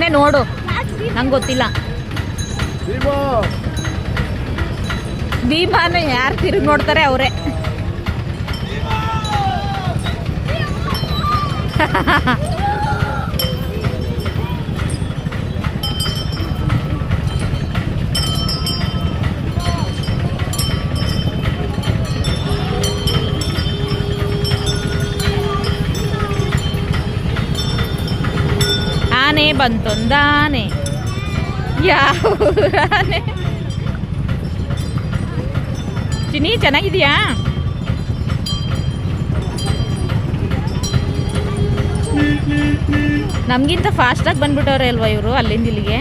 ಅವನೇ ನೋಡು, ನಂಗೆ ಗೊತ್ತಿಲ್ಲ. ಭೀಮಾನು ಯಾರು ತಿರುಗಿ ನೋಡ್ತಾರೆ ಅವರೇ. ಆನೆ ಬಂತೊಂದಾನೆ, ಯಾವ ಆನೆ? ಚಿನಿ ಚೆನ್ನಾಗಿದೆಯಾ? ನಮಗಿಂತ ಫಾಸ್ಟಾಗಿ ಬಂದ್ಬಿಟ್ಟವ್ರೆ ಅಲ್ವಾ ಇವರು ಅಲ್ಲಿಂದ ಇಲ್ಲಿಗೆ.